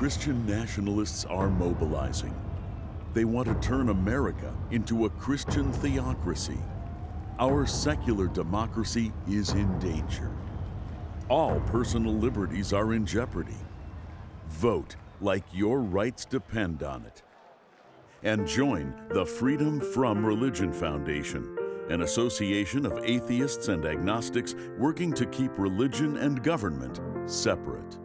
Christian nationalists are mobilizing. They want to turn America into a Christian theocracy. Our secular democracy is in danger. All personal liberties are in jeopardy. Vote like your rights depend on it. And join the Freedom From Religion Foundation, an association of atheists and agnostics working to keep religion and government separate.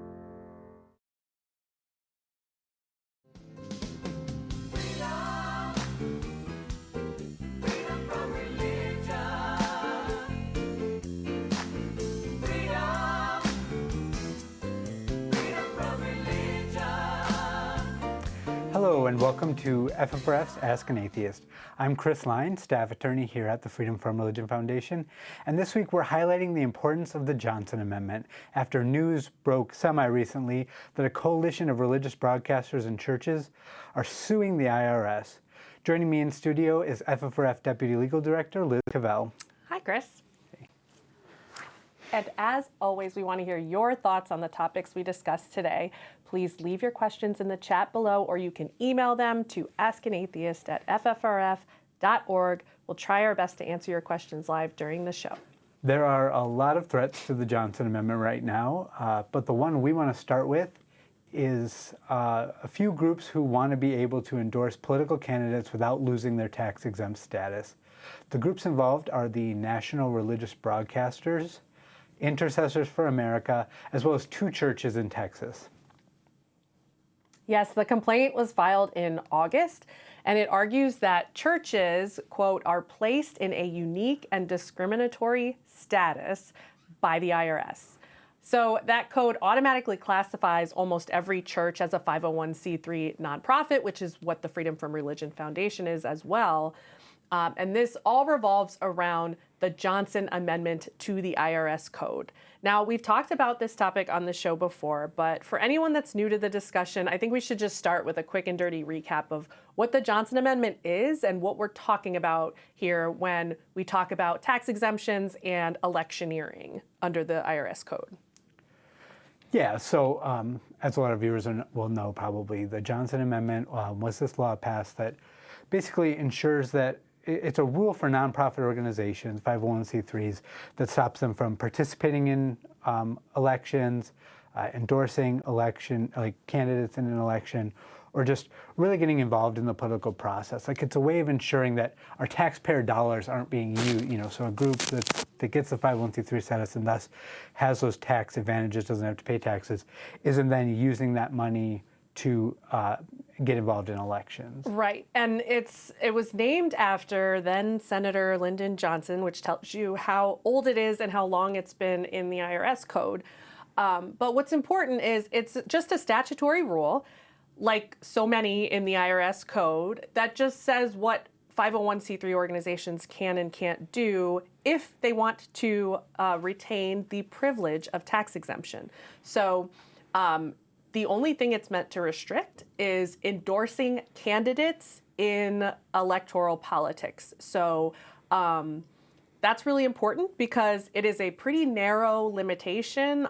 Hello and welcome to FFRF's Ask an Atheist. I'm Chris Line, staff attorney here at the Freedom From Religion Foundation, and this week we're highlighting the importance of the Johnson Amendment after news broke semi-recently that a coalition of religious broadcasters and churches are suing the IRS. Joining me in studio is FFRF Deputy Legal Director Liz Cavell. Hi, Chris. And as always, we want to hear your thoughts on the topics we discussed today. Please leave your questions in the chat below, or you can email them to askanatheist@ffrf.org. We'll try our best to answer your questions live during the show. There are a lot of threats to the Johnson Amendment right now, but the one we want to start with is a few groups who want to be able to endorse political candidates without losing their tax-exempt status. The groups involved are the National Religious Broadcasters, Intercessors for America, as well as two churches in Texas. Yes, the complaint was filed in August, and it argues that churches, quote, are placed in a unique and discriminatory status by the IRS. So that code automatically classifies almost every church as a 501c3 nonprofit, which is what the Freedom From Religion Foundation is as well. And this all revolves around the Johnson Amendment to the IRS code. Now, we've talked about this topic on the show before, but for anyone that's new to the discussion, I think we should just start with a quick and dirty recap of what the Johnson Amendment is and what we're talking about here when we talk about tax exemptions and electioneering under the IRS code. Yeah, so as a lot of viewers will know probably, the Johnson Amendment was this law passed that basically ensures that it's a rule for nonprofit organizations, 501c3s, that stops them from participating in elections, endorsing candidates in an election, or just really getting involved in the political process. Like, it's a way of ensuring that our taxpayer dollars aren't being used, so a group that gets the 501c3 status and thus has those tax advantages, doesn't have to pay taxes, isn't then using that money to get involved in elections. Right, and it was named after then Senator Lyndon Johnson, which tells you how old it is and how long it's been in the IRS code. But what's important is it's just a statutory rule, like so many in the IRS code, that just says what 501c3 organizations can and can't do if they want to retain the privilege of tax exemption. So the only thing it's meant to restrict is endorsing candidates in electoral politics. So that's really important because it is a pretty narrow limitation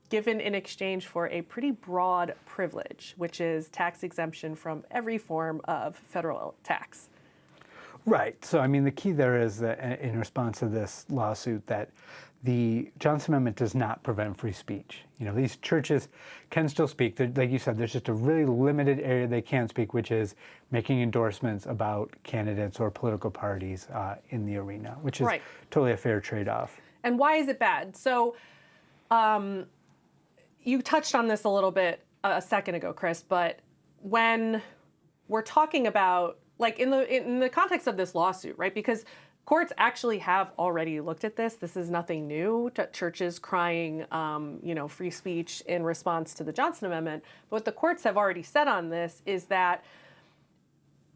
given in exchange for a pretty broad privilege, which is tax exemption from every form of federal tax. Right. So, I mean, the key there is that in response to this lawsuit that the Johnson Amendment does not prevent free speech. These churches can still speak. Like you said, there's just a really limited area they can't speak, which is making endorsements about candidates or political parties in the arena, which is totally a fair trade-off. And why is it bad? So you touched on this a little bit a second ago, Chris, but when we're talking about, like, in the context of this lawsuit, right, because courts actually have already looked at this. This is nothing new to churches crying, free speech in response to the Johnson Amendment. But what the courts have already said on this is that,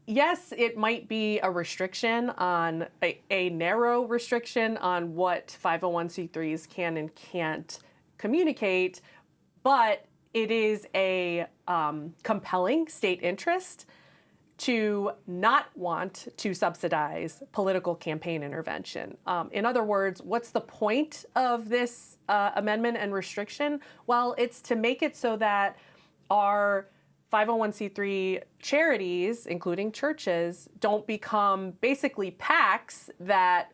yes, it might be a restriction on a narrow restriction on what 501c3s can and can't communicate, but it is a compelling state interest to not want to subsidize political campaign intervention. In other words, what's the point of this amendment and restriction? Well, it's to make it so that our 501c3 charities, including churches, don't become basically PACs that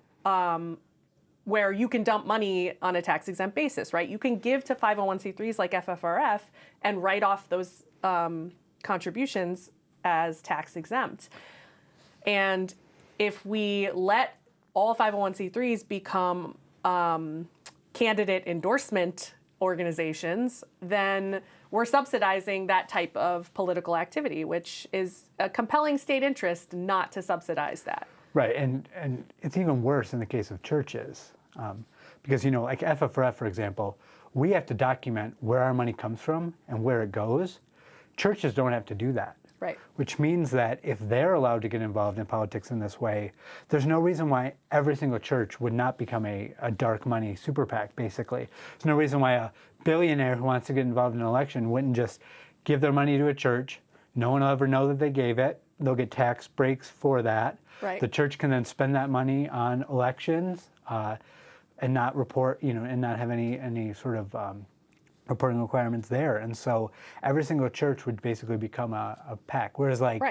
where you can dump money on a tax-exempt basis, right? You can give to 501c3s like FFRF and write off those contributions as tax-exempt. And if we let all 501c3s become candidate endorsement organizations, then we're subsidizing that type of political activity, which is a compelling state interest not to subsidize that. Right, and it's even worse in the case of churches, because, you know, like FFRF, for example, we have to document where our money comes from and where it goes. Churches don't have to do that. Right. Which means that if they're allowed to get involved in politics in this way, there's no reason why every single church would not become a dark money super PAC, basically. There's no reason why a billionaire who wants to get involved in an election wouldn't just give their money to a church. No one will ever know that they gave it. They'll get tax breaks for that. Right. The church can then spend that money on elections and not report, you know, and not have any sort of reporting requirements there. And so every single church would basically become a PAC. Whereas like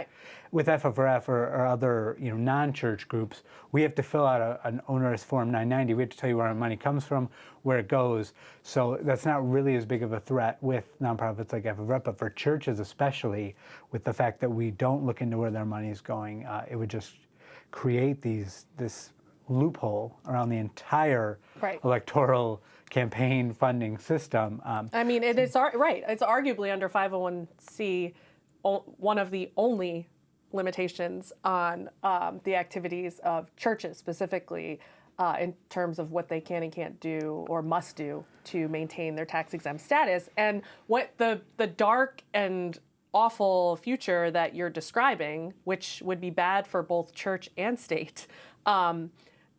with FFRF or other, you know, non-church groups, we have to fill out an onerous Form 990. We have to tell you where our money comes from, where it goes. So that's not really as big of a threat with nonprofits like FFRF, but for churches especially, with the fact that we don't look into where their money is going, it would just create this loophole around the entire electoral campaign funding system. I mean, it's right. It's arguably under 501c one of the only limitations on the activities of churches, specifically in terms of what they can and can't do or must do to maintain their tax-exempt status. And what the dark and awful future that you're describing, which would be bad for both church and state,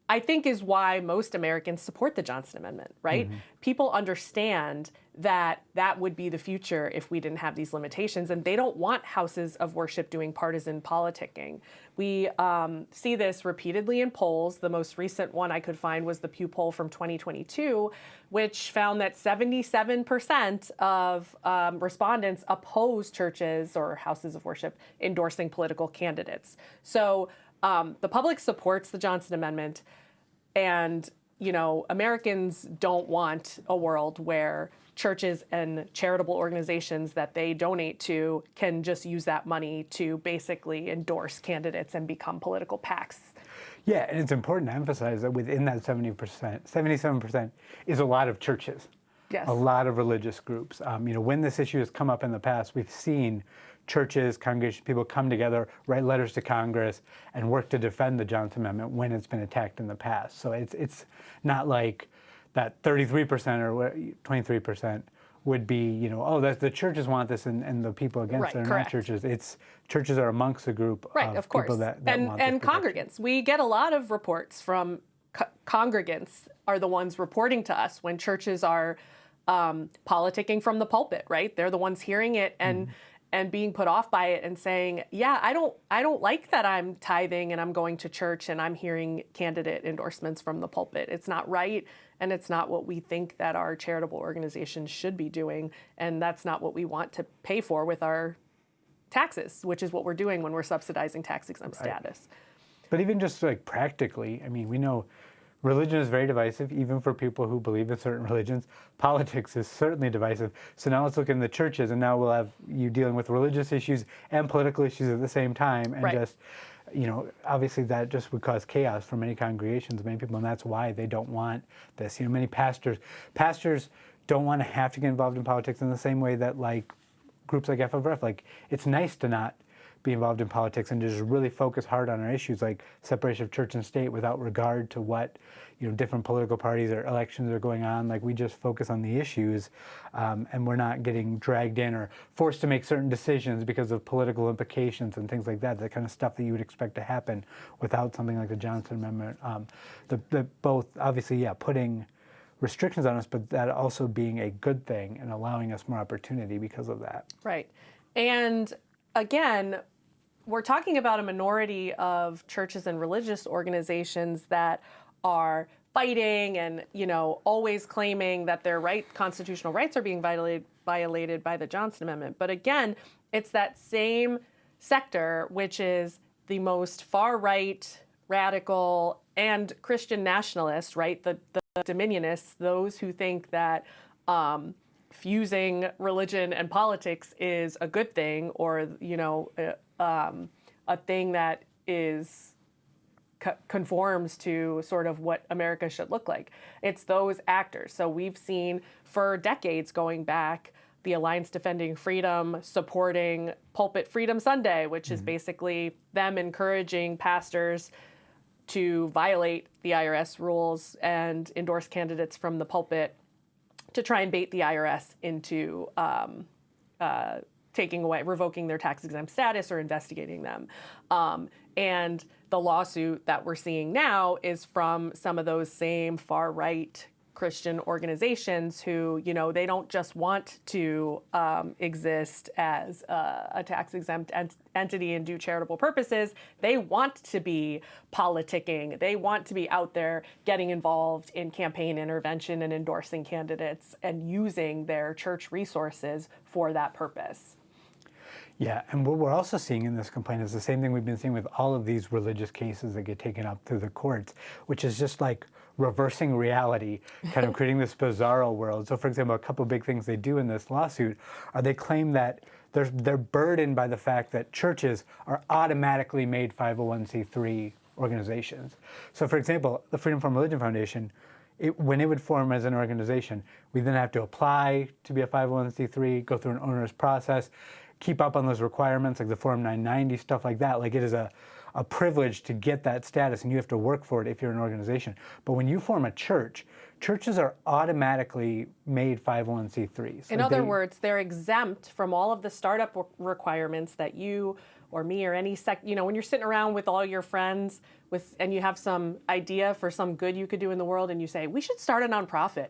I think is why most Americans support the Johnson Amendment, right? Mm-hmm. People understand that that would be the future if we didn't have these limitations, and they don't want houses of worship doing partisan politicking. We see this repeatedly in polls. The most recent one I could find was the Pew poll from 2022, which found that 77% of respondents oppose churches or houses of worship endorsing political candidates. So the public supports the Johnson Amendment, and, you know, Americans don't want a world where churches and charitable organizations that they donate to can just use that money to basically endorse candidates and become political PACs. Yeah, and it's important to emphasize that within that 77% is a lot of churches. Yes. A lot of religious groups. You know, when this issue has come up in the past, we've seen churches, congregations, people come together, write letters to Congress, and work to defend the Johnson Amendment when it's been attacked in the past. So it's not like that 33% or 23% would be, you know, oh, that's the churches want this and the people against it are not churches. It's churches are amongst a group of people that want this and congregants. We get a lot of reports from congregants are the ones reporting to us when churches are politicking from the pulpit, right? They're the ones hearing it and being put off by it and saying, yeah, I don't like that I'm tithing and I'm going to church and I'm hearing candidate endorsements from the pulpit. It's not right, and it's not what we think that our charitable organizations should be doing, and that's not what we want to pay for with our taxes, which is what we're doing when we're subsidizing tax-exempt status. But even just like practically, I mean, we know religion is very divisive, even for people who believe in certain religions. Politics is certainly divisive. So now let's look in the churches, and now we'll have you dealing with religious issues and political issues at the same time. And just, you know, obviously that just would cause chaos for many congregations, many people, and that's why they don't want this. You know, many pastors don't want to have to get involved in politics in the same way that like groups like FFRF, like it's nice to not be involved in politics and just really focus hard on our issues like separation of church and state without regard to what, you know, different political parties or elections are going on. Like we just focus on the issues and we're not getting dragged in or forced to make certain decisions because of political implications and things like that, the kind of stuff that you would expect to happen without something like the Johnson Amendment. The both obviously, putting restrictions on us, but that also being a good thing and allowing us more opportunity because of that. Right. And again, we're talking about a minority of churches and religious organizations that are fighting and, always claiming that their constitutional rights are being violated by the Johnson Amendment. But again, it's that same sector, which is the most far-right, radical, and Christian nationalist, right? The dominionists, those who think that fusing religion and politics is a good thing, or a thing that is conforms to sort of what America should look like. It's those actors. So we've seen for decades going back the Alliance Defending Freedom supporting Pulpit Freedom Sunday, which is basically them encouraging pastors to violate the IRS rules and endorse candidates from the pulpit to try and bait the IRS into revoking their tax-exempt status or investigating them. And the lawsuit that we're seeing now is from some of those same far-right Christian organizations who, they don't just want to exist as a tax-exempt entity and do charitable purposes. They want to be politicking. They want to be out there getting involved in campaign intervention and endorsing candidates and using their church resources for that purpose. Yeah, and what we're also seeing in this complaint is the same thing we've been seeing with all of these religious cases that get taken up through the courts, which is just like reversing reality, kind of creating this bizarro world. So for example, a couple of big things they do in this lawsuit are they claim that they're burdened by the fact that churches are automatically made 501c3 organizations. So for example, the Freedom from Religion Foundation, when it would form as an organization, we then have to apply to be a 501c3, go through an onerous process, keep up on those requirements like the Form 990, stuff like that. Like it is a privilege to get that status, and you have to work for it if you're an organization. But when you form a church, churches are automatically made 501c3s. In other words, they're exempt from all of the startup requirements that you or me or any when you're sitting around with all your friends and you have some idea for some good you could do in the world and you say, we should start a nonprofit.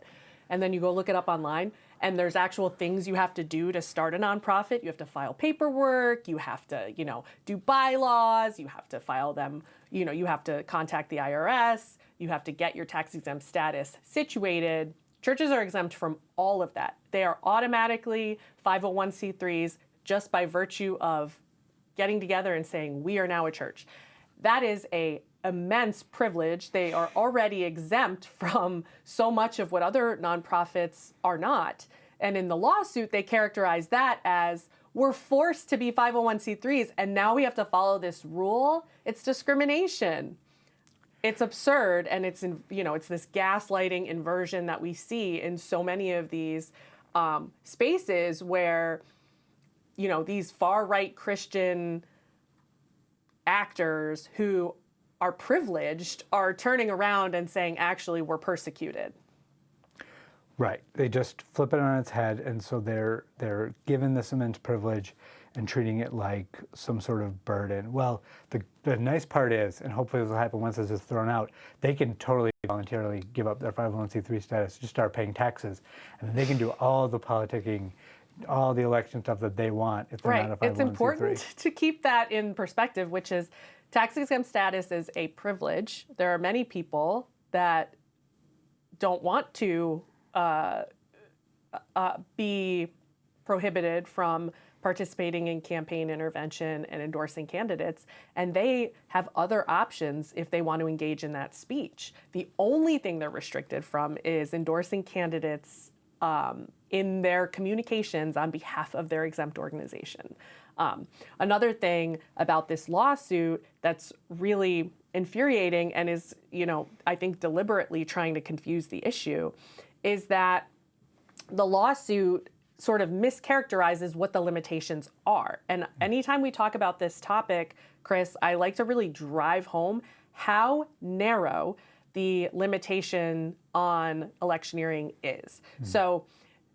And then you go look it up online, and there's actual things you have to do to start a nonprofit. You have to file paperwork, you have to, do bylaws, you have to file them, you have to contact the IRS, you have to get your tax-exempt status situated. Churches are exempt from all of that. They are automatically 501c3s just by virtue of getting together and saying, we are now a church. That is an immense privilege. They are already exempt from so much of what other nonprofits are not. And in the lawsuit, they characterize that as, we're forced to be 501c3s, and now we have to follow this rule. It's discrimination. It's absurd, and it's this gaslighting inversion that we see in so many of these spaces where, these far-right Christian actors who are privileged are turning around and saying, actually, we're persecuted. Right. They just flip it on its head, and so they're given this immense privilege and treating it like some sort of burden. Well, the nice part is, and hopefully this will happen once this is thrown out, they can totally voluntarily give up their 501c3 status, just start paying taxes, and then they can do all the politicking, all the election stuff that they want if they're not a 501c3. It's important to keep that in perspective, which is tax-exempt status is a privilege. There are many people that don't want to be prohibited from participating in campaign intervention and endorsing candidates, and they have other options if they want to engage in that speech. The only thing they're restricted from is endorsing candidates in their communications on behalf of their exempt organization. Another thing about this lawsuit that's really infuriating and is, I think deliberately trying to confuse the issue is that the lawsuit sort of mischaracterizes what the limitations are. And anytime we talk about this topic, Chris, I like to really drive home how narrow the limitation on electioneering is. So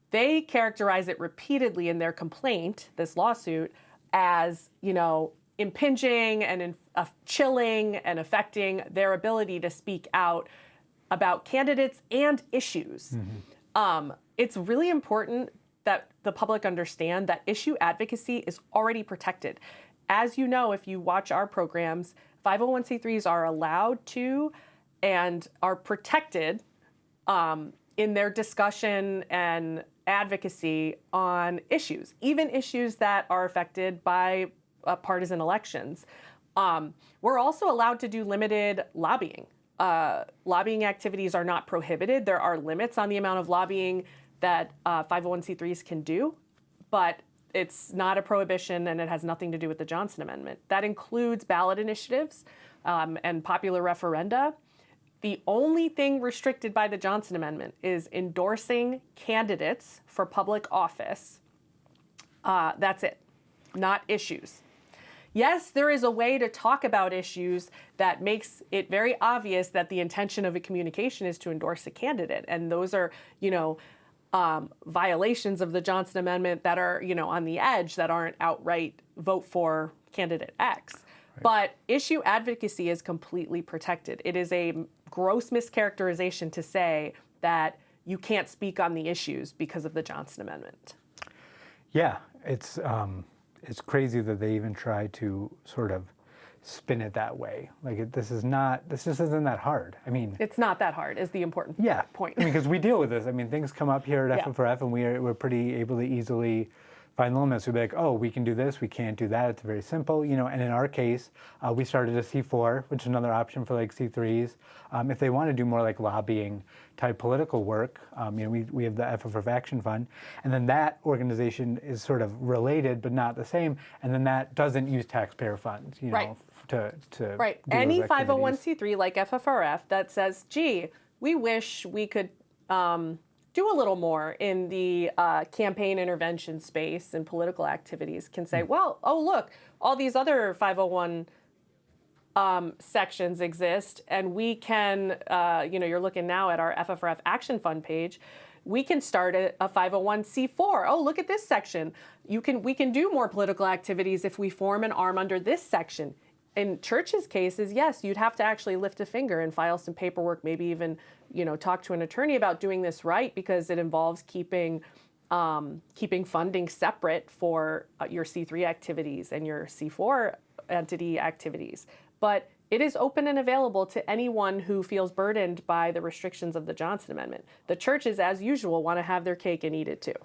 they characterize it repeatedly in their complaint, this lawsuit, as, impinging and chilling and affecting their ability to speak out about candidates and issues. It's really important that the public understand that issue advocacy is already protected. As you know, if you watch our programs, 501c3s are allowed to and are protected in their discussion and advocacy on issues, even issues that are affected by partisan elections. We're also allowed to do limited lobbying. Lobbying activities are not prohibited. There are limits on the amount of lobbying that 501c3s can do, but it's not a prohibition, and it has nothing to do with the Johnson Amendment. That includes ballot initiatives and popular referenda. The only thing restricted by the Johnson Amendment is endorsing candidates for public office. That's it, not issues. Yes, there is a way to talk about issues that makes it very obvious that the intention of a communication is to endorse a candidate. And those are, violations of the Johnson Amendment that are, on the edge, that aren't outright vote for candidate X. Right. But issue advocacy is completely protected. It is a gross mischaracterization to say that you can't speak on the issues because of the Johnson Amendment. Yeah, it's crazy that they even try to sort of spin it that way. Like this just isn't that hard. I mean, it's not that hard is the important point. I mean, because we deal with this. I mean, things come up here at FFRF, and we're pretty able to easily find the limits. We'd be like, oh, we can do this, we can't do that. It's very simple, And in our case, we started a C4, which is another option for like C3s. If they want to do more like lobbying type political work, we have the FFRF Action Fund, and then that organization is sort of related but not the same, and then that doesn't use taxpayer funds, right. to right. do Any those activities. 501c3 like FFRF that says, gee, we wish we could do a little more in the campaign intervention space and political activities can say, well, oh, look, all these other 501 sections exist, and we can, you're looking now at our FFRF Action Fund page, we can start a 501c4. Oh, look at this section. We can do more political activities if we form an arm under this section. In churches' cases, yes, you'd have to actually lift a finger and file some paperwork, maybe even, talk to an attorney about doing this right, because it involves keeping funding separate for your C3 activities and your C4 entity activities. But it is open and available to anyone who feels burdened by the restrictions of the Johnson Amendment. The churches, as usual, want to have their cake and eat it too.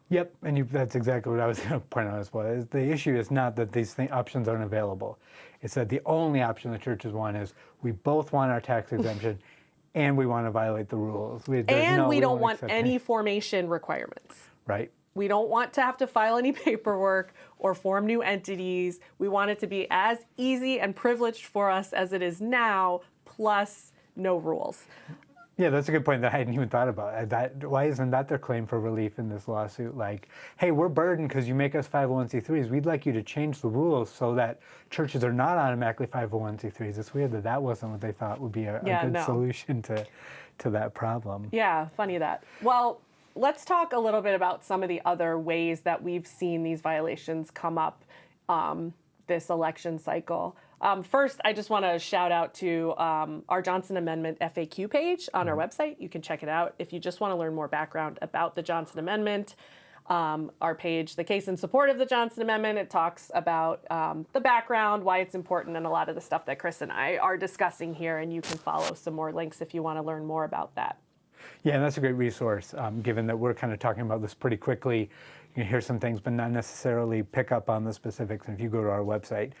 Yep, and that's exactly what I was going to point out as well. The issue is not that these options aren't available. It's that the only option the churches want is we both want our tax exemption and we want to violate the rules. We don't want any formation requirements. Right. We don't want to have to file any paperwork or form new entities. We want it to be as easy and privileged for us as it is now, plus no rules. Yeah, that's a good point that I hadn't even thought about. Why isn't that their claim for relief in this lawsuit? Like, hey, we're burdened because you make us 501c3s. We'd like you to change the rules so that churches are not automatically 501c3s. It's weird that wasn't what they thought would be a good solution to that problem. Yeah, funny that. Well, let's talk a little bit about some of the other ways that we've seen these violations come up this election cycle. First, I just want to shout out to our Johnson Amendment FAQ page on our website. You can check it out if you just want to learn more background about the Johnson Amendment. Our page, The Case in Support of the Johnson Amendment, it talks about the background, why it's important, and a lot of the stuff that Chris and I are discussing here, and you can follow some more links if you want to learn more about that. Yeah, and that's a great resource, given that we're kind of talking about this pretty quickly. You can hear some things, but not necessarily pick up on the specifics. And if you go to our website,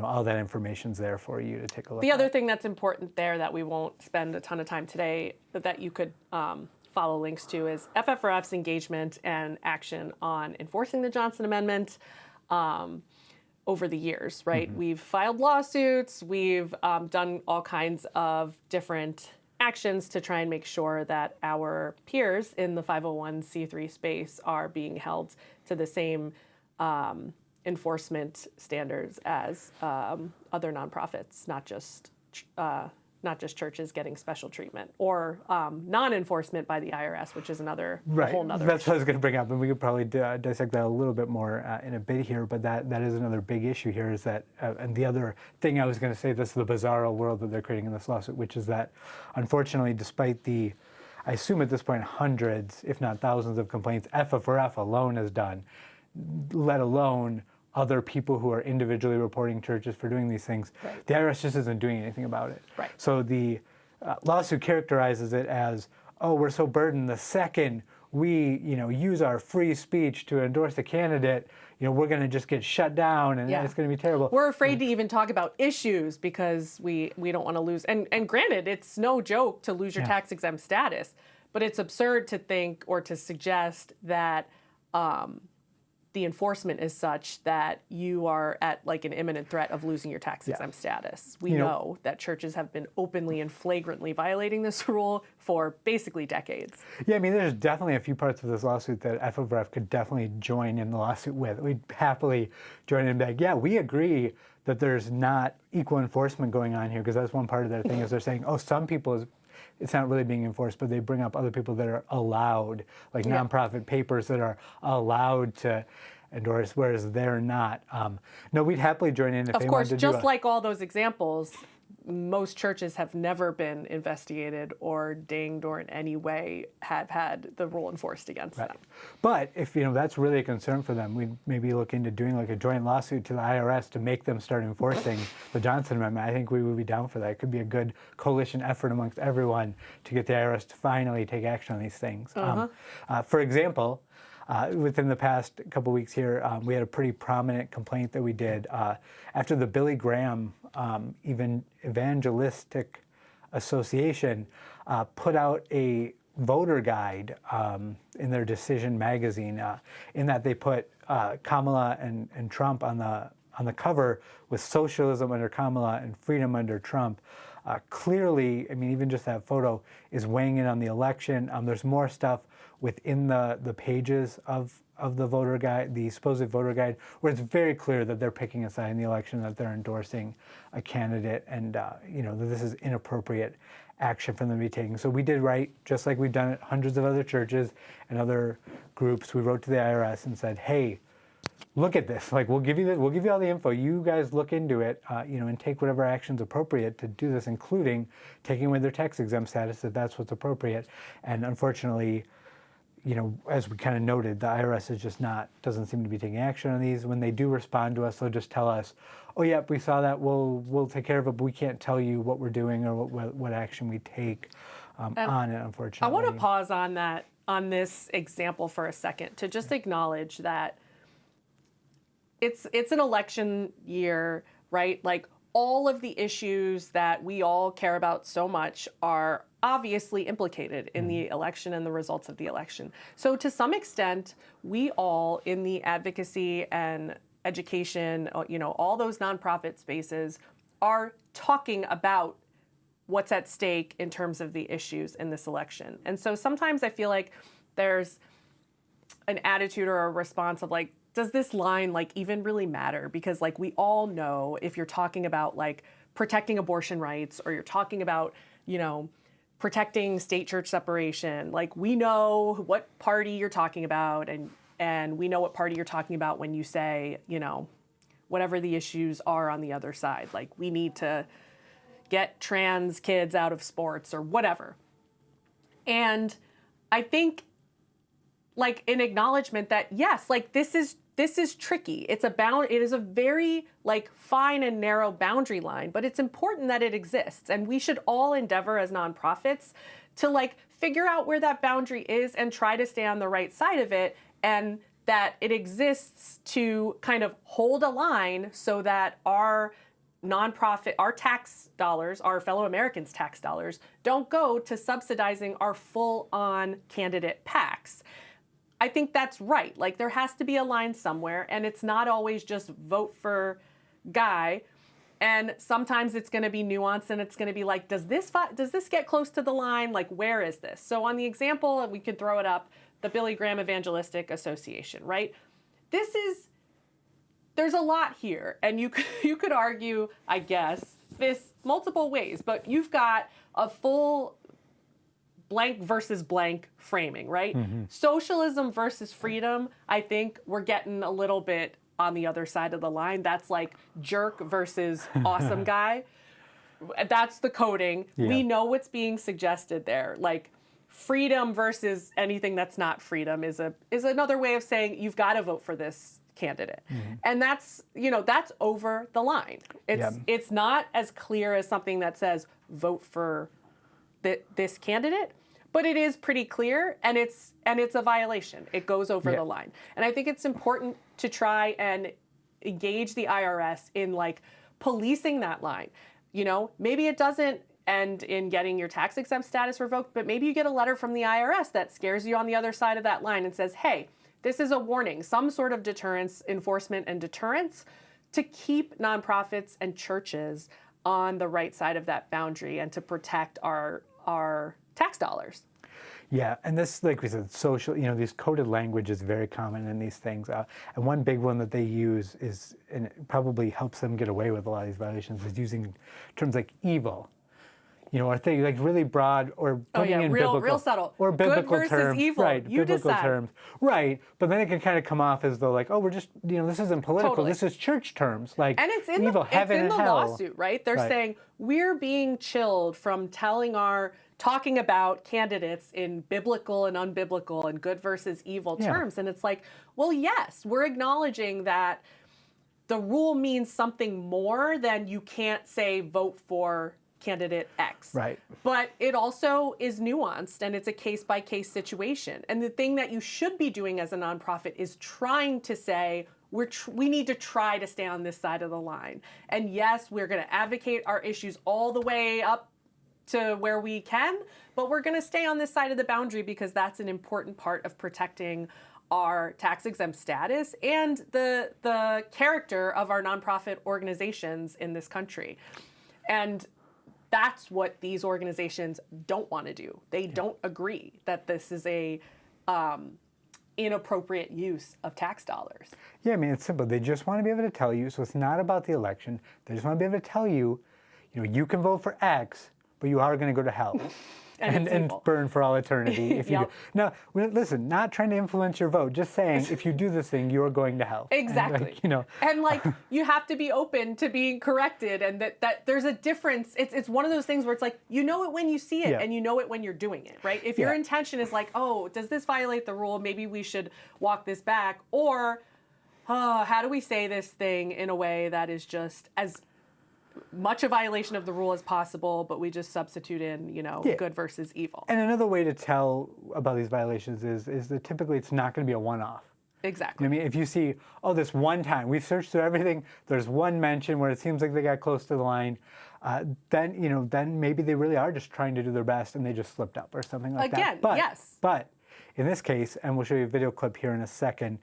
all that information's there for you to take a look at. The other thing that's important there that we won't spend a ton of time today, but that you could follow links to, is FFRF's engagement and action on enforcing the Johnson Amendment over the years, right? Mm-hmm. We've filed lawsuits. We've done all kinds of different actions to try and make sure that our peers in the 501c3 space are being held to the same enforcement standards as other nonprofits, not just churches getting special treatment, or non-enforcement by the IRS, which is whole nother That's issue. what I was going to bring up, and we could probably dissect that a little bit more in a bit here, but that is another big issue here, is that, and the other thing I was going to say, this is the bizarro world that they're creating in this lawsuit, which is that, unfortunately, despite I assume at this point, hundreds, if not thousands of complaints FFRF alone has done, let alone other people who are individually reporting churches for doing these things. Right. The IRS just isn't doing anything about it. Right. So the lawsuit characterizes it as, oh, we're so burdened the second we, use our free speech to endorse a candidate, we're going to just get shut down and it's going to be terrible. We're afraid to even talk about issues because we don't want to lose. And granted, it's no joke to lose your tax-exempt status, but it's absurd to think or to suggest that the enforcement is such that you are at like an imminent threat of losing your tax-exempt status. We know that churches have been openly and flagrantly violating this rule for basically decades. Yeah, I mean, there's definitely a few parts of this lawsuit that FFRF could definitely join in the lawsuit with. We'd happily join in and be like, yeah, we agree that there's not equal enforcement going on here, because that's one part of their thing is they're saying, oh, some people, it's not really being enforced, but they bring up other people that are allowed, like nonprofit papers that are allowed to endorse, whereas they're not. No, we'd happily join in if of they course, wanted to just like all those examples, most churches have never been investigated or dinged or in any way have had the rule enforced against them. But if that's really a concern for them, we'd maybe look into doing like a joint lawsuit to the IRS to make them start enforcing the Johnson Amendment. I think we would be down for that. It could be a good coalition effort amongst everyone to get the IRS to finally take action on these things. For example, within the past couple weeks here, we had a pretty prominent complaint that we did after the Billy Graham Evangelistic Association put out a voter guide in their Decision magazine, in that they put Kamala and Trump on the cover with socialism under Kamala and freedom under Trump. Clearly, I mean, even just that photo is weighing in on the election. There's more stuff within the pages of the voter guide, the supposed voter guide, where it's very clear that they're picking a side in the election, that they're endorsing a candidate, and that this is inappropriate action for them to be taking. So we did write, just like we've done at hundreds of other churches and other groups, we wrote to the IRS and said, hey, look at this. Like, we'll give you all the info. You guys look into it, and take whatever action's appropriate to do this, including taking away their tax-exempt status if that's what's appropriate. And unfortunately, as we kind of noted, the IRS is just doesn't seem to be taking action on these. When they do respond to us, they'll just tell us, oh, yeah, we saw that, we'll take care of it, but we can't tell you what we're doing or what action we take on it, unfortunately. I want to pause on this example for a second to just acknowledge that it's an election year, right? Like, all of the issues that we all care about so much are obviously implicated in the election and the results of the election. So to some extent, we all in the advocacy and education, all those nonprofit spaces are talking about what's at stake in terms of the issues in this election. And so sometimes I feel like there's an attitude or a response of like, does this line like even really matter? Because like we all know if you're talking about like protecting abortion rights or you're talking about, protecting state-church separation, like we know what party you're talking about and we know what party you're talking about when you say, whatever the issues are on the other side. Like we need to get trans kids out of sports or whatever. And I think like an acknowledgement that yes, like this is tricky. It is a very like fine and narrow boundary line, but it's important that it exists. And we should all endeavor as nonprofits to like figure out where that boundary is and try to stay on the right side of it, and that it exists to kind of hold a line so that our nonprofit, our tax dollars, our fellow Americans' tax dollars don't go to subsidizing our full-on candidate PACs. I think that's right. Like there has to be a line somewhere, and it's not always just vote for Guy. And sometimes it's going to be nuanced, and it's going to be like, does this get close to the line? Like, where is this? So on the example, we could throw it up, the Billy Graham Evangelistic Association, right? There's a lot here, and you could argue, I guess, this multiple ways, but you've got a full blank versus blank framing, right? Mm-hmm. Socialism versus freedom, I think we're getting a little bit on the other side of the line. That's like jerk versus awesome guy. That's the coding. Yeah. We know what's being suggested there. Like freedom versus anything that's not freedom is another way of saying you've got to vote for this candidate. And that's, that's over the line. It's not as clear as something that says vote for this candidate, but it is pretty clear, and it's a violation. It goes over the line. And I think it's important to try and engage the IRS in like policing that line. Maybe it doesn't end in getting your tax exempt status revoked, but maybe you get a letter from the IRS that scares you on the other side of that line and says, hey, this is a warning, some sort of deterrence, enforcement and deterrence to keep nonprofits and churches on the right side of that boundary and to protect our tax dollars. Yeah, and this, like we said, social, these coded language is very common in these things. And one big one that they use is, and it probably helps them get away with a lot of these violations, is using terms like evil. Or things like really broad, or putting in biblical, real subtle, or biblical good versus terms, evil. right? You biblical decide. terms, right? But then it can kind of come off as though, like, oh, we're just, this isn't political. Totally. This is church terms, like and it's in evil, heaven, and the hell. lawsuit, right? They're saying we're being chilled from talking about candidates in biblical and unbiblical and good versus evil terms, and it's like, well, yes, we're acknowledging that the rule means something more than you can't say vote for candidate X. Right. But it also is nuanced, and it's a case-by-case situation. And the thing that you should be doing as a nonprofit is trying to say, we need to try to stay on this side of the line. And yes, we're going to advocate our issues all the way up to where we can, but we're going to stay on this side of the boundary because that's an important part of protecting our tax-exempt status and the character of our nonprofit organizations in this country. And that's what these organizations don't want to do. They don't agree that this is a inappropriate use of tax dollars. Yeah, I mean, it's simple. They just want to be able to tell you, so it's not about the election. They just want to be able to tell you, you can vote for X, but you are going to go to hell. and burn for all eternity if you do. Now, listen, not trying to influence your vote, just saying if you do this thing, you're going to hell. Exactly. And you have to be open to being corrected, and that there's a difference. It's one of those things where it's like, you know it when you see it, and you know it when you're doing it, right? If your intention is like, oh, does this violate the rule? Maybe we should walk this back. Or, how do we say this thing in a way that is just as much a violation of the rule as possible, but we just substitute in, good versus evil. And another way to tell about these violations is that typically it's not going to be a one-off. Exactly. I mean, if you see, this one time, we've searched through everything, there's one mention where it seems like they got close to the line, then maybe they really are just trying to do their best and they just slipped up or something like that. But in this case, and we'll show you a video clip here in a second,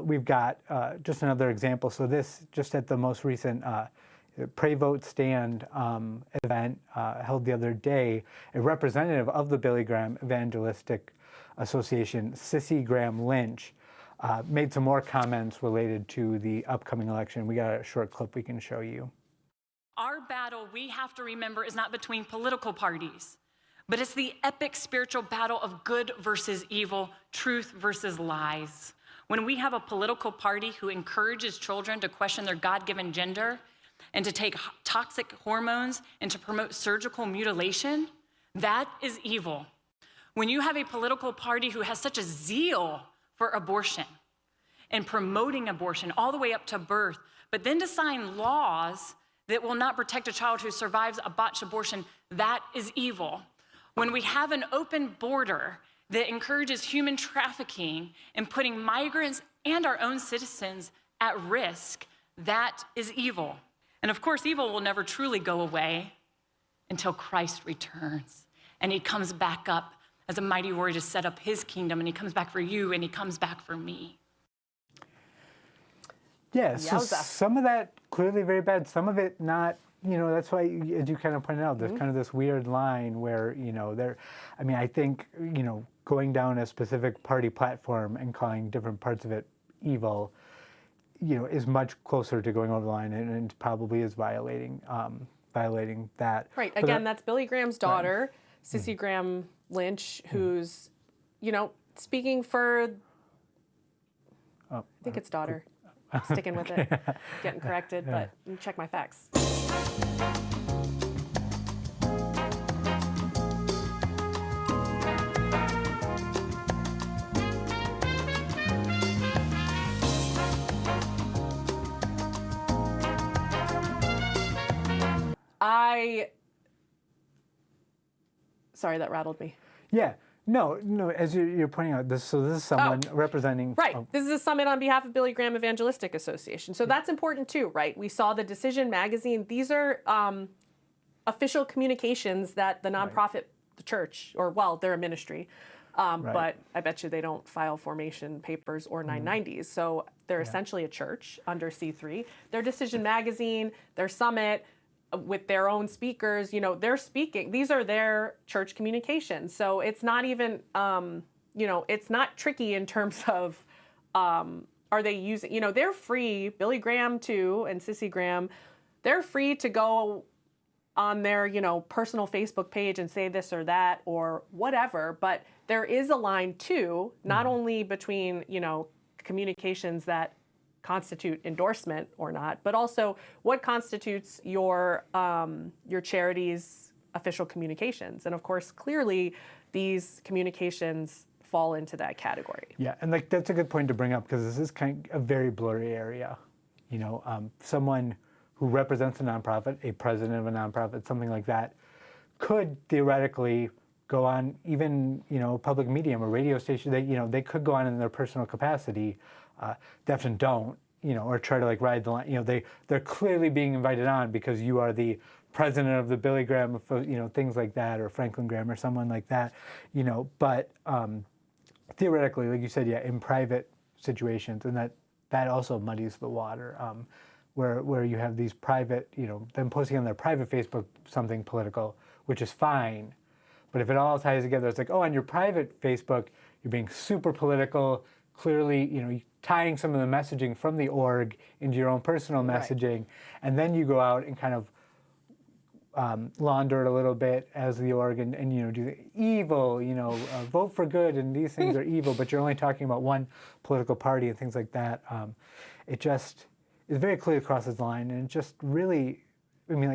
we've got just another example. So this, just at the most recent Pray Vote Stand event held the other day, a representative of the Billy Graham Evangelistic Association, Sissy Graham Lynch, made some more comments related to the upcoming election. We got a short clip we can show you. Our battle, we have to remember, is not between political parties, but it's the epic spiritual battle of good versus evil, truth versus lies. When we have a political party who encourages children to question their God-given gender, and to take toxic hormones and to promote surgical mutilation, that is evil. When you have a political party who has such a zeal for abortion and promoting abortion all the way up to birth, but then to sign laws that will not protect a child who survives a botched abortion, that is evil. When we have an open border that encourages human trafficking and putting migrants and our own citizens at risk, that is evil. And of course, evil will never truly go away until Christ returns. And he comes back up as a mighty warrior to set up his kingdom. And he comes back for you, and he comes back for me. Yeah, so some of that clearly very bad. Some of it not, that's why, as you kind of pointed out, there's kind of this weird line where, I think, going down a specific party platform and calling different parts of it evil, is much closer to going over the line and probably is violating that. Right. Again, that's Billy Graham's daughter, Sissy Graham Lynch, who's, speaking for, I think it's daughter. Sticking with it, getting corrected, but check my facts. Sorry, that rattled me. Yeah. No, as you're pointing out, this is someone representing... Right. This is a summit on behalf of Billy Graham Evangelistic Association. So that's important too, right? We saw the Decision magazine. These are official communications that the nonprofit, the church, or well, they're a ministry, but I bet you they don't file formation papers or 990s. So they're essentially a church under C3. Their Decision magazine, their summit, with their own speakers, they're speaking. These are their church communications. So it's not even, it's not tricky in terms of, are they using, they're free, Billy Graham too, and Sissy Graham, they're free to go on their, personal Facebook page and say this or that or whatever. But there is a line too, not only between, communications that constitute endorsement or not, but also what constitutes your charity's official communications. And of course, clearly, these communications fall into that category. Yeah, and that's a good point to bring up because this is kind of a very blurry area. Someone who represents a nonprofit, a president of a nonprofit, something like that, could theoretically go on even a public medium, a radio station. They could go on in their personal capacity. They often don't, or try to ride the line. They're clearly being invited on because you are the president of the Billy Graham, things like that, or Franklin Graham, or someone like that, But theoretically, like you said, in private situations, and that also muddies the water, where you have these private, them posting on their private Facebook something political, which is fine. But if it all ties together, it's like, on your private Facebook, you're being super political, clearly, tying some of the messaging from the org into your own personal messaging, and then you go out and kind of launder it a little bit as the org and do the evil, vote for good, and these things are evil, but you're only talking about one political party and things like that. It just is very clearly crosses the line, and it just really,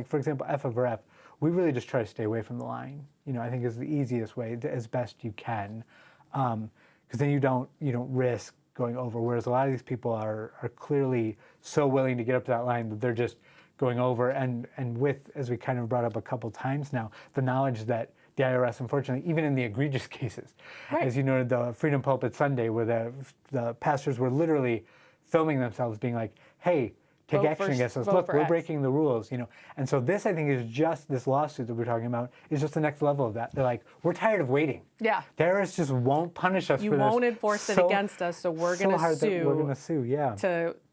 for example, FFRF, we really just try to stay away from the line. I think is the easiest way, as best you can, because then you don't risk going over. Whereas a lot of these people are clearly so willing to get up to that line that they're just going over, and with, as we kind of brought up a couple times now, the knowledge that the IRS, unfortunately, even in the egregious cases, as you noted, the Freedom Pulpit Sunday, where the pastors were literally filming themselves, being like, "Hey, take action against us. Look, we're breaking the rules." And so this, I think, is just this lawsuit that we're talking about is just the next level of that. They're like, we're tired of waiting. Yeah, the IRS just won't punish us. You for this. won't enforce it against us, so we're going to sue. We're going to sue. Yeah.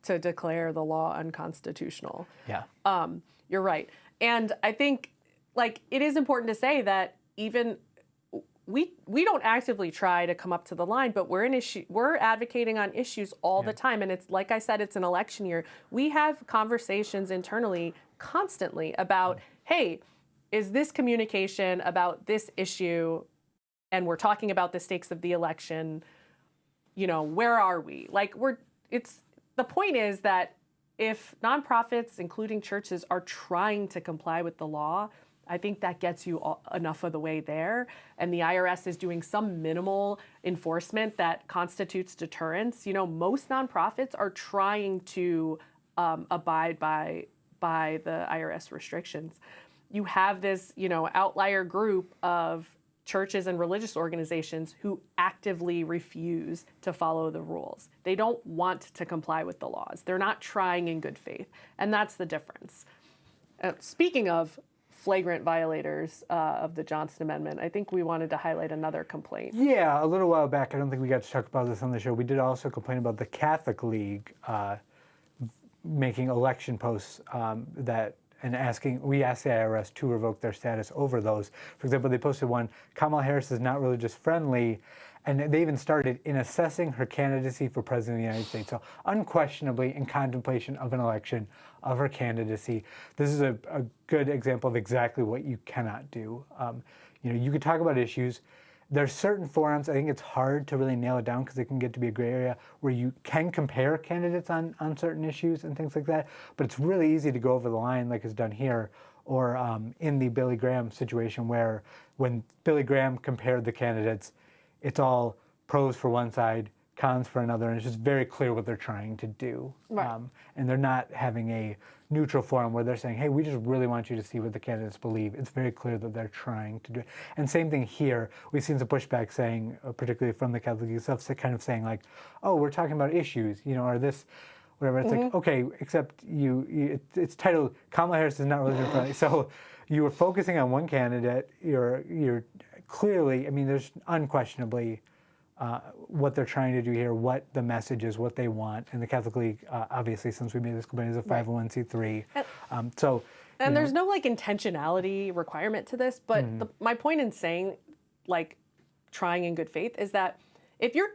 To declare the law unconstitutional. Yeah. You're right, and I think it is important to say that even we don't actively try to come up to the line, but we're advocating on issues all the time. And it's like I said, it's an election year. We have conversations internally constantly about, hey, is this communication about this issue, and we're talking about the stakes of the election, where are we? The point is that if nonprofits, including churches, are trying to comply with the law, I think that gets you enough of the way there. And the IRS is doing some minimal enforcement that constitutes deterrence. Most nonprofits are trying to abide by the IRS restrictions. You have this, outlier group of churches and religious organizations who actively refuse to follow the rules. They don't want to comply with the laws. They're not trying in good faith. And that's the difference. Speaking of flagrant violators of the Johnson Amendment, I think we wanted to highlight another complaint. Yeah, a little while back, I don't think we got to talk about this on the show. We did also complain about the Catholic League making election posts we asked the IRS to revoke their status over those. For example, they posted one, Kamala Harris is not religious friendly, and they even started in assessing her candidacy for president of the United States. So unquestionably in contemplation of an election of her candidacy. This is a good example of exactly what you cannot do. You could talk about issues. There's certain forums, I think it's hard to really nail it down because it can get to be a gray area where you can compare candidates on certain issues and things like that, but it's really easy to go over the line like is done here, or in the Billy Graham situation where when Billy Graham compared the candidates, it's all pros for one side, cons for another, and it's just very clear what they're trying to do. Right. And they're not having a neutral forum where they're saying, hey, we just really want you to see what the candidates believe. It's very clear that they're trying to do it. And same thing here. We've seen some pushback saying, particularly from the Catholic themselves, kind of saying like, oh, we're talking about issues, or this, whatever. It's like, okay, except it's titled, Kamala Harris is not religion friendly. So you were focusing on one candidate. You're clearly, there's unquestionably what they're trying to do here, what the message is, what they want. And the Catholic League, obviously, since we made this company, is a 501c3. And there's no intentionality requirement to this, but my point in saying trying in good faith is that if you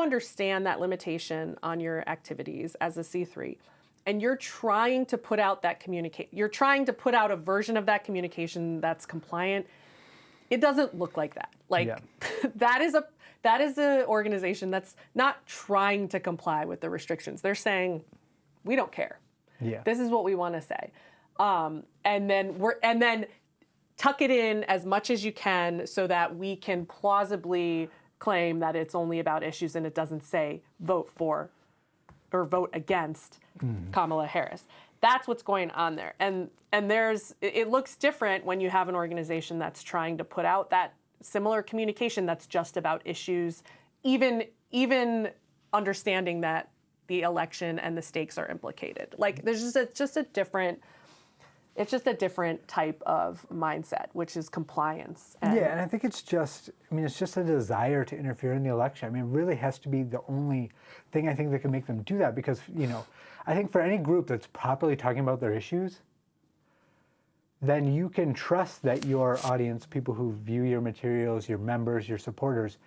understand that limitation on your activities as a C3, and you're trying to put out that you're trying to put out a version of that communication that's compliant, it doesn't look like that. That is an organization that's not trying to comply with the restrictions. They're saying, we don't care. Yeah. This is what we want to say. And then tuck it in as much as you can so that we can plausibly claim that it's only about issues and it doesn't say vote for or vote against Kamala Harris. That's what's going on there. And it looks different when you have an organization that's trying to put out that similar communication that's just about issues, even understanding that the election and the stakes are implicated. It's just a different type of mindset, which is compliance. And I think it's just a desire to interfere in the election. It really has to be the only thing I think that can make them do that, because, I think for any group that's properly talking about their issues, then you can trust that your audience, people who view your materials, your members, your supporters,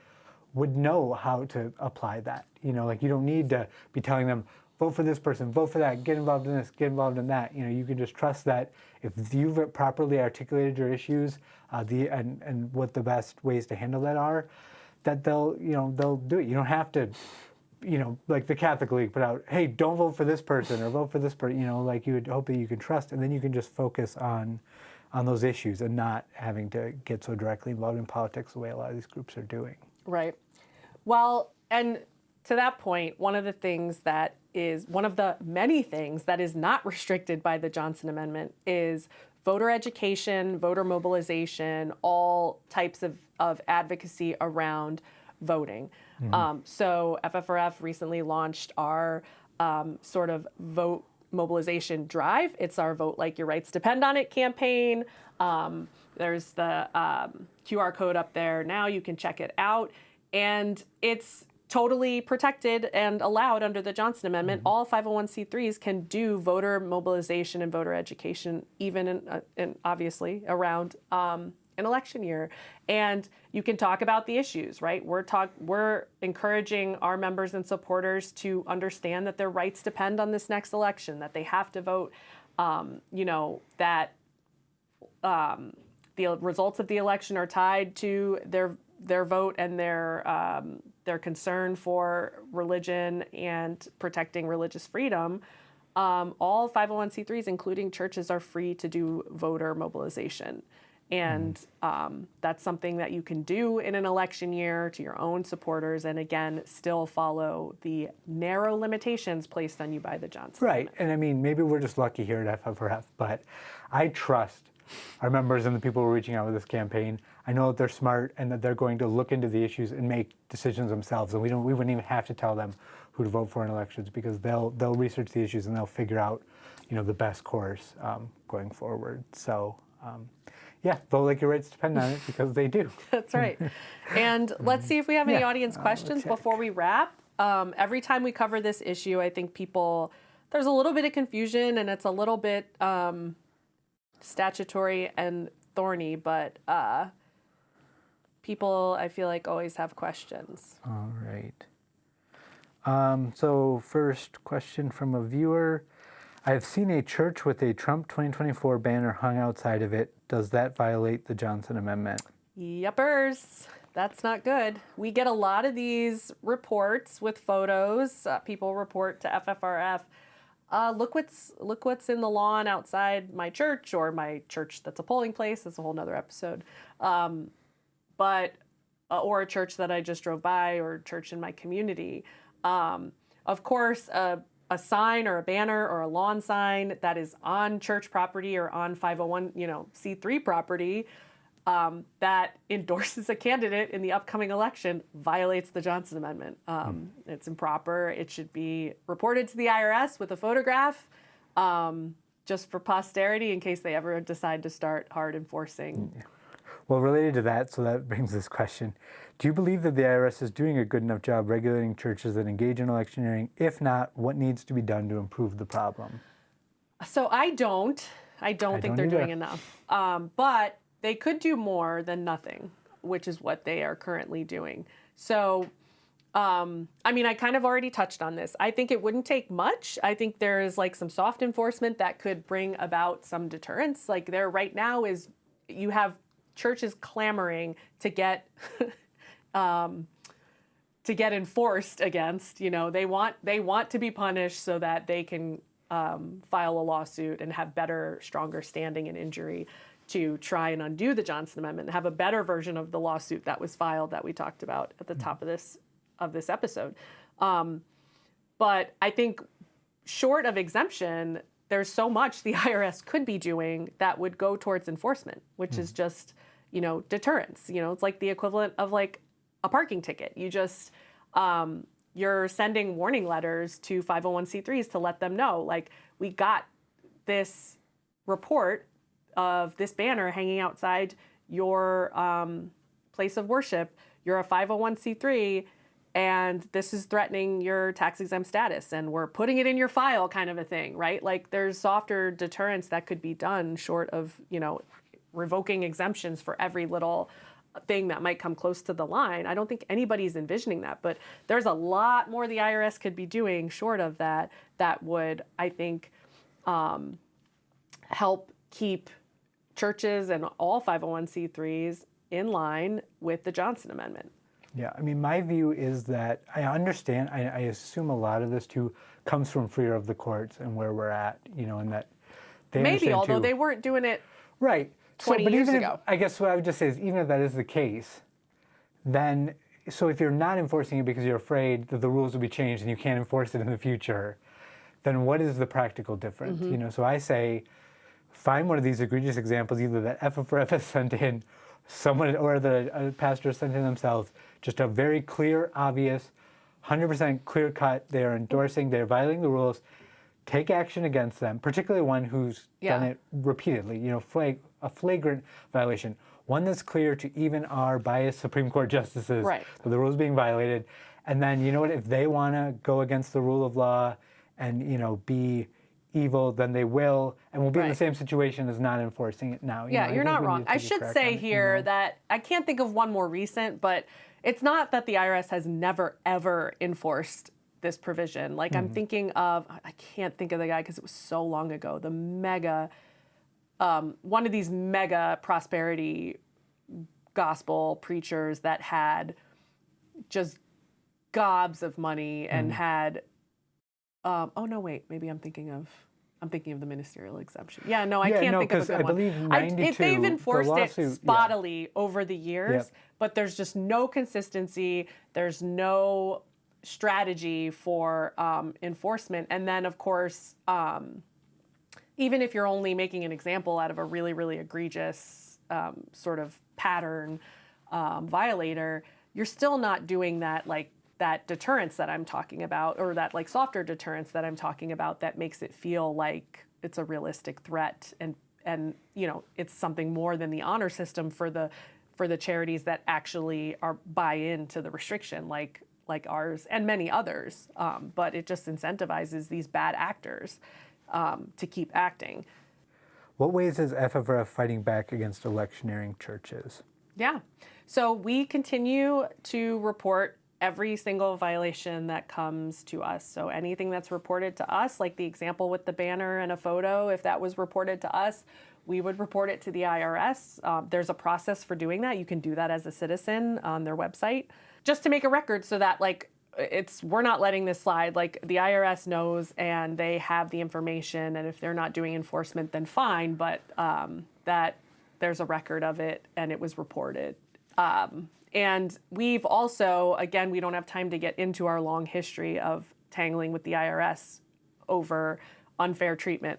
would know how to apply that. You don't need to be telling them, vote for this person, vote for that, get involved in this, get involved in that. You can just trust that if you've properly articulated your issues and what the best ways to handle that are, that they'll do it. You don't have to, like the Catholic League put out, hey, don't vote for this person or vote for this person. You would hope that you can trust, and then you can just focus on those issues and not having to get so directly involved in politics the way a lot of these groups are doing. Right. Well, and to that point, one of the many things that is not restricted by the Johnson Amendment is voter education, voter mobilization, all types of advocacy around voting. So FFRF recently launched our sort of vote mobilization drive. It's our Vote Like Your Rights Depend on It campaign. There's the QR code up there now. You can check it out. And it's totally protected and allowed under the Johnson Amendment. All 501c3s can do voter mobilization and voter education, even in obviously around an election year. And you can talk about the issues, right? We're encouraging our members and supporters to understand that their rights depend on this next election, that they have to vote, that the results of the election are tied to their vote and their concern for religion and protecting religious freedom. All 501c3s, including churches, are free to do voter mobilization. And that's something that you can do in an election year to your own supporters, and again, still follow the narrow limitations placed on you by the Johnson Amendment. And maybe we're just lucky here at FFRF, but I trust our members and the people who are reaching out with this campaign. I know that they're smart and that they're going to look into the issues and make decisions themselves, and we wouldn't even have to tell them who to vote for in elections, because they'll research the issues and they'll figure out, the best course going forward. So. Vote like your rights depend on it, because they do. That's right. And let's see if we have any audience questions before we wrap. Every time we cover this issue, I think there's a little bit of confusion and it's a little bit statutory and thorny, but people, I feel like, always have questions. All right. So first question from a viewer. I have seen a church with a Trump 2024 banner hung outside of it. Does that violate the Johnson Amendment? Yuppers. That's not good. We get a lot of these reports with photos. People report to FFRF. Look what's in the lawn outside my church, or my church that's a polling place. That's a whole nother episode. But or a church that I just drove by, or a church in my community. Of course, a sign or a banner or a lawn sign that is on church property or on 501c3 property that endorses a candidate in the upcoming election violates the Johnson Amendment. It's improper. It should be reported to the IRS with a photograph, just for posterity in case they ever decide to start hard enforcing. Well, related to that, so that brings this question. Do you believe that the IRS is doing a good enough job regulating churches that engage in electioneering? If not, what needs to be done to improve the problem? So I don't think they're doing enough. But they could do more than nothing, which is what they are currently doing. So, I mean, I kind of already touched on this. I think it wouldn't take much. I think there is like some soft enforcement that could bring about some deterrence. Like there right now is, you have churches clamoring to get enforced against. You know, they want to be punished so that they can file a lawsuit and have better, stronger standing in injury to try and undo the Johnson Amendment and have a better version of the lawsuit that was filed that we talked about at the top of this episode. But I think short of exemption, there's so much the IRS could be doing that would go towards enforcement, which is just, deterrence. It's like the equivalent of like a parking ticket. You just, you're sending warning letters to 501c3s to let them know, like, we got this report of this banner hanging outside your place of worship. You're a 501c3, and this is threatening your tax-exempt status, and we're putting it in your file, kind of a thing, right? Like, there's softer deterrence that could be done short of, revoking exemptions for every little thing that might come close to the line. I don't think anybody's envisioning that, but there's a lot more the IRS could be doing short of that would, I think, help keep churches and all 501c3s in line with the Johnson Amendment. Yeah, I mean, my view is that I understand, I assume a lot of this too comes from fear of the courts and where we're at, and that they maybe, although too. they weren't doing it right 20 years ago. I guess what I would just say is, even if that is the case, then, so if you're not enforcing it because you're afraid that the rules will be changed and you can't enforce it in the future, then what is the practical difference? So I say, find one of these egregious examples, either that FFRF has sent in, someone or the pastor sent in themselves, just a very clear, obvious, 100% clear cut, they're endorsing, they're violating the rules, take action against them, particularly one who's done it repeatedly, a flagrant violation, one that's clear to even our biased Supreme Court justices that the rules being violated. And then, if they want to go against the rule of law and, be evil, then they will, and we'll be in the same situation as not enforcing it now. You're not wrong. I should say here that I can't think of one more recent, but it's not that the IRS has never, ever enforced this provision. Like, I'm thinking of, I can't think of the guy because it was so long ago, the mega, one of these mega prosperity gospel preachers that had just gobs of money and had, oh no, wait, maybe I'm thinking of the ministerial exemption. Yeah, no, I can't think of a good I one. believe 92, they've enforced lawsuit, it spottily over the years, but there's just no consistency. There's no strategy for enforcement. And then, of course, even if you're only making an example out of a really, really egregious sort of pattern violator, you're still not doing that, like, that deterrence that I'm talking about, or that like softer deterrence that I'm talking about, that makes it feel like it's a realistic threat and it's something more than the honor system for the charities that actually buy into the restriction, like ours and many others. But it just incentivizes these bad actors to keep acting. What ways is FFRF fighting back against electioneering churches? Yeah, so we continue to report every single violation that comes to us. So anything that's reported to us, like the example with the banner and a photo, if that was reported to us, we would report it to the IRS. There's a process for doing that. You can do that as a citizen on their website, just to make a record so that we're not letting this slide. Like, the IRS knows and they have the information, and if they're not doing enforcement, then fine, but that there's a record of it and it was reported. And we've also, again, we don't have time to get into our long history of tangling with the IRS over unfair treatment,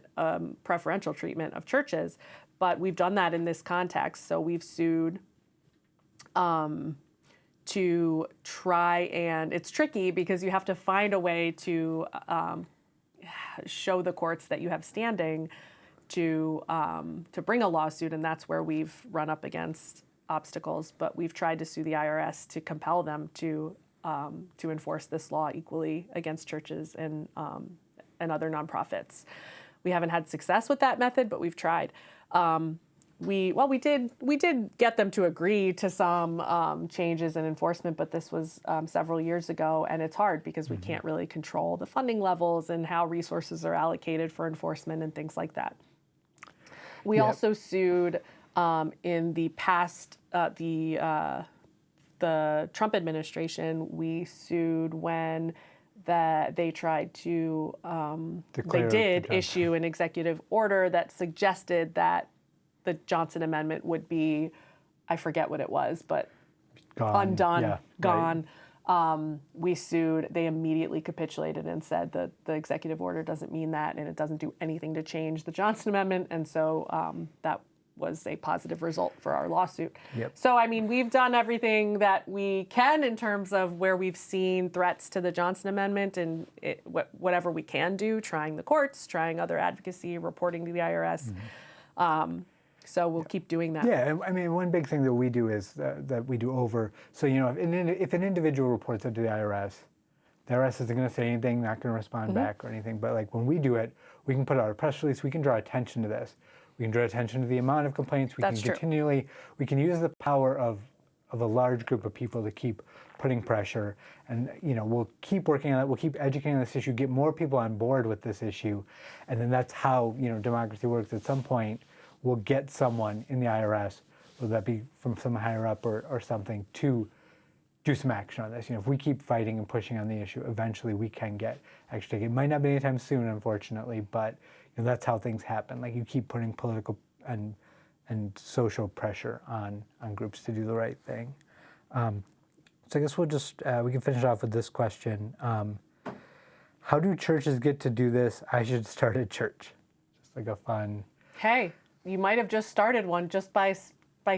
preferential treatment of churches, but we've done that in this context. So we've sued to try, and it's tricky because you have to find a way to show the courts that you have standing to bring a lawsuit, and that's where we've run up against obstacles. But we've tried to sue the IRS to compel them to enforce this law equally against churches and other nonprofits. We haven't had success with that method, but we've tried. We did get them to agree to some changes in enforcement, but this was several years ago, and it's hard because we can't really control the funding levels and how resources are allocated for enforcement and things like that. We also sued in the past, the Trump administration. We sued when they tried to, they did issue an executive order that suggested that the Johnson Amendment would be, I forget what it was, but undone, gone. Right. We sued. They immediately capitulated and said that the executive order doesn't mean that, and it doesn't do anything to change the Johnson Amendment. And so that was a positive result for our lawsuit. So, I mean, we've done everything that we can in terms of where we've seen threats to the Johnson Amendment, and whatever we can do, trying the courts, trying other advocacy, reporting to the IRS. So we'll keep doing that. Yeah, I mean, one big thing that we do is that we do over. So, you know, if an individual reports it to the IRS isn't going to say anything, not going to respond back or anything. But like when we do it, we can put out a press release. We can draw attention to this. We can draw attention to the amount of complaints. We can use the power of a large group of people to keep putting pressure. And, you know, we'll keep working on it. We'll keep educating on this issue, get more people on board with this issue. And then that's how, you know, democracy works. At some point, we'll get someone in the IRS, whether that be from some higher up or something, to do some action on this. You know, if we keep fighting and pushing on the issue, eventually we can get action. It might not be anytime soon, unfortunately, but you know, that's how things happen. Like you keep putting political and social pressure on groups to do the right thing. So I guess we'll just, we can finish off with this question. How do churches get to do this? I should start a church. Just like a fun. Hey, you might have just started one just by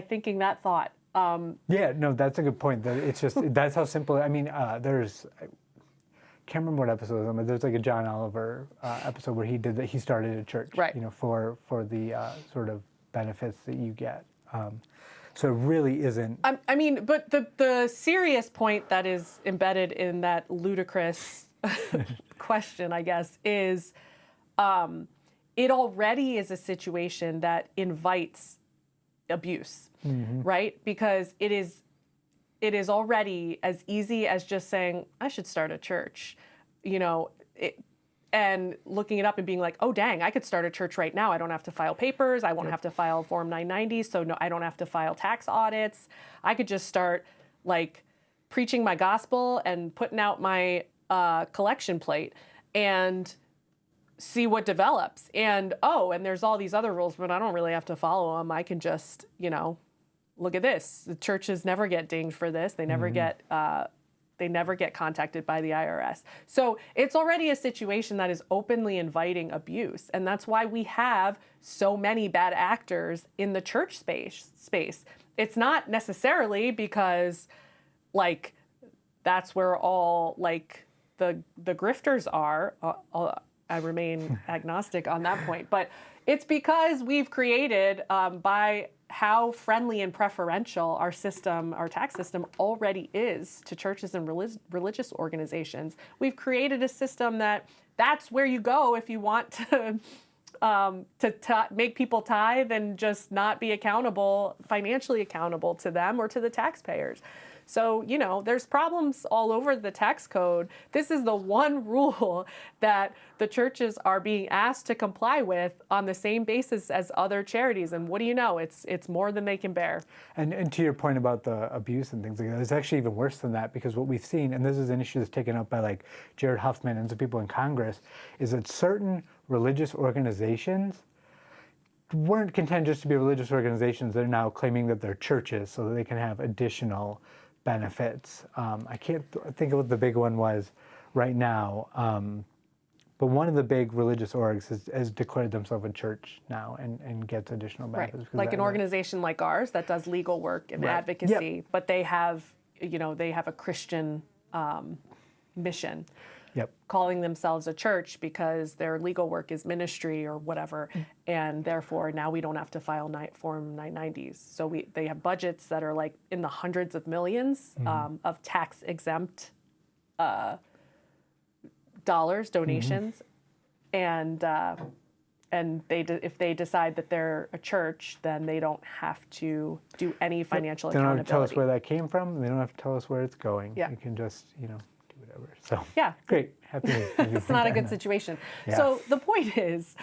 thinking that thought. Yeah, no, that's a good point. It's just, that's how simple, I mean, there's, I can't remember what episode it was, but there's like a John Oliver episode where he did that. He started a church, you know, for the sort of benefits that you get. So it really isn't. I mean, but the serious point that is embedded in that ludicrous question, I guess, is it already is a situation that invites abuse, right? Because it is already as easy as just saying, I should start a church, you know, and looking it up and being like, oh, dang, I could start a church right now. I don't have to file papers. I won't have to file Form 990. So no, I don't have to file tax audits. I could just start like preaching my gospel and putting out my collection plate and see what develops. And, and there's all these other rules, but I don't really have to follow them. I can just, you know, look at this. The churches never get dinged for this. They never get contacted by the IRS. So it's already a situation that is openly inviting abuse. And that's why we have so many bad actors in the church space. It's not necessarily because like that's where all like the grifters are. I remain agnostic on that point, but it's because we've created by how friendly and preferential our system, our tax system already is to churches and religious organizations. We've created a system that's where you go if you want to make people tithe and just not be financially accountable to them or to the taxpayers. So, you know, there's problems all over the tax code. This is the one rule that the churches are being asked to comply with on the same basis as other charities. And what do you know? It's more than they can bear. And to your point about the abuse and things like that, it's actually even worse than that, because what we've seen, and this is an issue that's taken up by like Jared Huffman and some people in Congress, is that certain religious organizations weren't content just to be religious organizations. They're now claiming that they're churches so that they can have additional benefits. I can't think of what the big one was right now, but one of the big religious orgs has declared themselves a church now and gets additional Right. benefits. Like an organization like ours that does legal work and advocacy, but they have, they have a Christian mission. Yep. Calling themselves a church because their legal work is ministry or whatever, and therefore now we don't have to file Form 990s. So they have budgets that are like in the hundreds of millions of tax-exempt dollars, donations, and if they decide that they're a church, then they don't have to do any financial accountability. They don't have to tell us where that came from. They don't have to tell us where it's going. Yeah. You can just, do whatever. So yeah, great. Happy. It's not a good situation. Yeah. So the point is,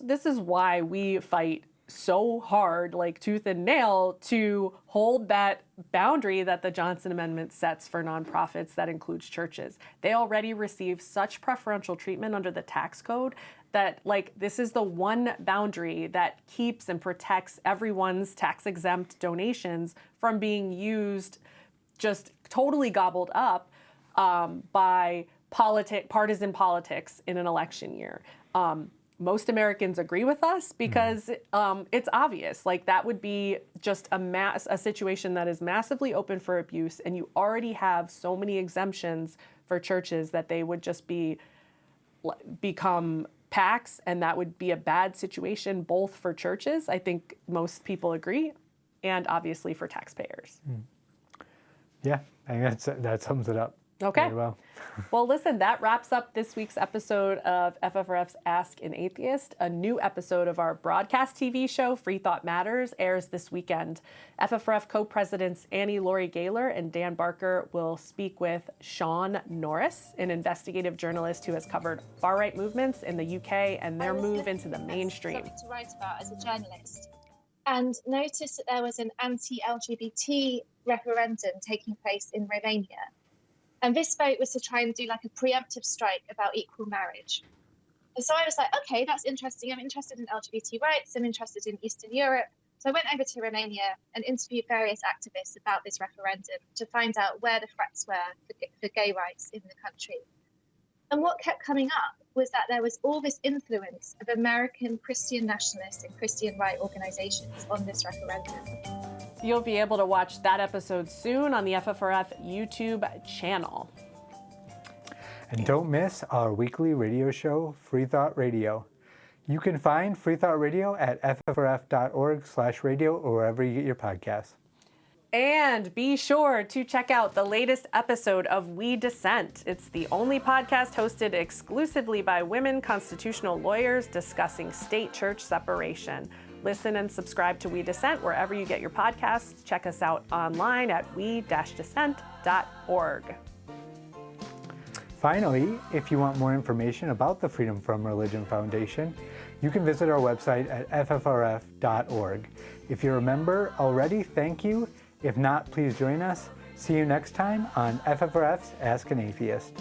this is why we fight so hard, like tooth and nail, to hold that boundary that the Johnson Amendment sets for nonprofits that includes churches. They already receive such preferential treatment under the tax code that this is the one boundary that keeps and protects everyone's tax-exempt donations from being used, just totally gobbled up by partisan politics in an election year. Most Americans agree with us because it's obvious. That would be just a situation that is massively open for abuse, and you already have so many exemptions for churches that they would just become PACs, and that would be a bad situation both for churches, I think most people agree, and obviously for taxpayers. Yeah, I think that sums it up. Okay. Very well. Well, listen, that wraps up this week's episode of FFRF's Ask an Atheist. A new episode of our broadcast TV show, Free Thought Matters, airs this weekend. FFRF co-presidents Annie Laurie Gaylor and Dan Barker will speak with Sean Norris, an investigative journalist who has covered far-right movements in the UK and their move into the mainstream. Something to write about as a journalist, and noticed that there was an anti-LGBT referendum taking place in Romania. And this vote was to try and do a preemptive strike about equal marriage. And so I was like, okay, that's interesting. I'm interested in LGBT rights. I'm interested in Eastern Europe. So I went over to Romania and interviewed various activists about this referendum to find out where the threats were for gay rights in the country. And what kept coming up was that there was all this influence of American Christian nationalist and Christian right organizations on this referendum. You'll be able to watch that episode soon on the FFRF YouTube channel. And don't miss our weekly radio show, Free Thought Radio. You can find Free Thought Radio at ffrf.org/radio or wherever you get your podcasts. And be sure to check out the latest episode of We Dissent. It's the only podcast hosted exclusively by women constitutional lawyers discussing state-church separation. Listen and subscribe to We Dissent wherever you get your podcasts. Check us out online at we-dissent.org. Finally, if you want more information about the Freedom From Religion Foundation, you can visit our website at ffrf.org. If you're a member already, thank you. If not, please join us. See you next time on FFRF's Ask an Atheist.